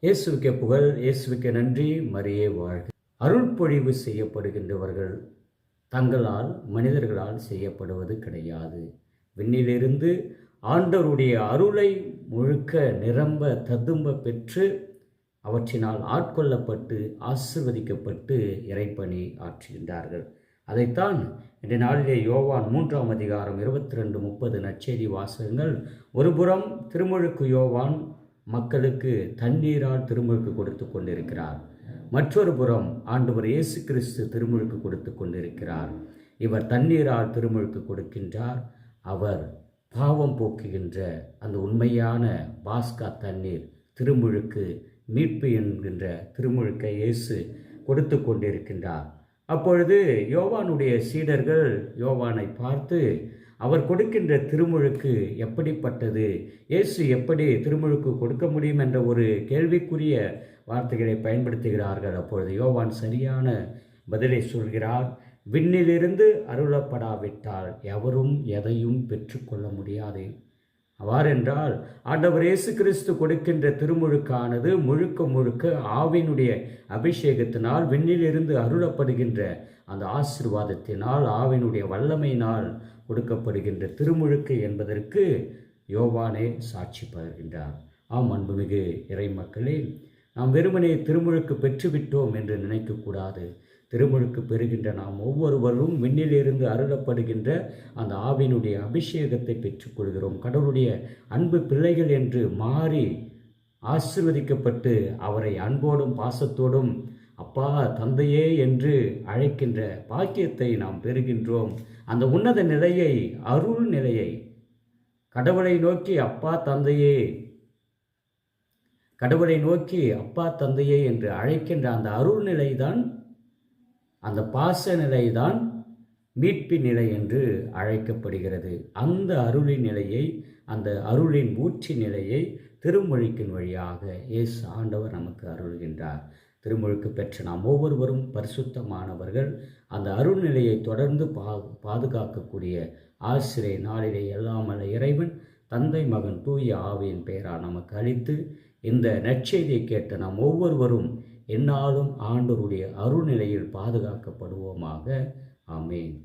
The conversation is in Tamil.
இயேசுவுக்கே புகழ், இயேசுவுக்கே நன்றி, மரியே வாழ்க. அருள்பொழிவு செய்யப்படுகின்றவர்கள் தங்களால் மனிதர்களால் செய்யப்படுவது கிடையாது. விண்ணிலிருந்து ஆண்டவருடைய அருளை முழுக்க நிரம்ப ததும்ப பெற்று அவற்றினால் ஆட்கொள்ளப்பட்டு ஆசிர்வதிக்கப்பட்டு இறைப்பணி ஆற்றுகின்றார்கள். அதைத்தான் இன்றைய நாளிலே யோவான் 3ஆம் அதிகாரம் 22-30 நற்செய்தி வாசகங்கள். ஒருபுறம் திருமுழுக்கு யோவான் மக்களுக்கு தண்ணீரால் திருமுழுக்கு கொடுத்து கொண்டிருக்கிறார். மற்றொரு புறம் ஆண்டவர் இயேசு கிறிஸ்து திருமுழுக்கு கொடுத்து கொண்டிருக்கிறார். இவர் தண்ணீரால் திருமுழுக்கு கொடுக்கின்றார். அவர் பாவம் போக்குகின்ற அந்த உண்மையான பாஸ்கா தண்ணீர் திருமுழுக்கு, மீட்பு என்கின்ற திருமுழுக்கை இயேசு கொடுத்து கொண்டிருக்கின்றார். அப்பொழுது யோவானுடைய சீடர்கள் யோவானை பார்த்து, அவர் கொடுக்கின்ற திருமுழுக்கு எப்படிப்பட்டது, இயேசு எப்படி திருமுழுக்கு கொடுக்க முடியும் என்ற ஒரு கேள்விக்குரிய வார்த்தைகளை பயன்படுத்துகிறார்கள். அப்பொழுது யோவான் சரியான பதிலை சொல்கிறார். விண்ணிலிருந்து அருளப்படாவிட்டால் எவரும் எதையும் பெற்றுக்கொள்ள முடியாது. அவ்வாறென்றால் ஆண்டவர் இயேசு கிறிஸ்து கொடுக்கின்ற திருமுழுக்கானது முழுக்க முழுக்க ஆவியினுடைய அபிஷேகத்தினால், விண்ணிலிருந்து அருளப்படுகின்ற அந்த ஆசீர்வாதத்தினால், ஆவியினுடைய வல்லமையினால் கொடுக்கப்படுகின்ற திருமுழுக்கு என்பதற்கு யோவானே சாட்சி பகர்கின்றார். ஆம் அன்புமிகு இறை மக்களே, நாம் வெறுமனே திருமுழுக்கு பெற்றுவிட்டோம் என்று நினைக்கக்கூடாது. திருமுழுக்கு பெறுகின்ற நாம் ஒவ்வொருவரும் விண்ணிலிருந்து அருளப்படுகின்ற அந்த ஆவியினுடைய அபிஷேகத்தை பெற்றுக்கொள்கிறோம். கடவுளுடைய அன்பு பிள்ளைகள் என்று மாறி ஆசீர்வதிக்கப்பட்டு அவரை அன்போடும் பாசத்தோடும் அப்பா தந்தையே என்று அழைக்கின்ற பாக்கியத்தை நாம் பெறுகின்றோம். அந்த உன்னத நிலையை, அருள் நிலையை, கடவுளை நோக்கி அப்பா தந்தையே, கடவுளை நோக்கி அப்பா தந்தையே என்று அழைக்கின்ற அந்த அருள் நிலைதான், அந்த பாச நிலைதான் மீட்பின் நிலை என்று அழைக்கப்படுகிறது. அந்த அருளின் நிலையை, அந்த அருளின் ஊற்றி நிலையை திருமுழுக்கின் வழியாக இயேசு ஆண்டவர் நமக்கு அருள்கின்றார். திருமுழுக்கு பெற்ற நாம் ஒவ்வொருவரும் பரிசுத்தமானவர்கள். அந்த அருள் நிலையை தொடர்ந்து பாதுகாக்கக்கூடிய ஆசிரியை நாளிலே எல்லாம் அல்ல இறைவன் தந்தை, மகன், தூய ஆவியின் பெயரால் நமக்கு அளித்து, இந்த நற்செய்தியை கேட்ட நாம் ஒவ்வொருவரும் எந்நாளும் ஆண்டவருடைய அருள்நிலையில் பாதுகாக்கப்படுவோமாக. ஆமேன்.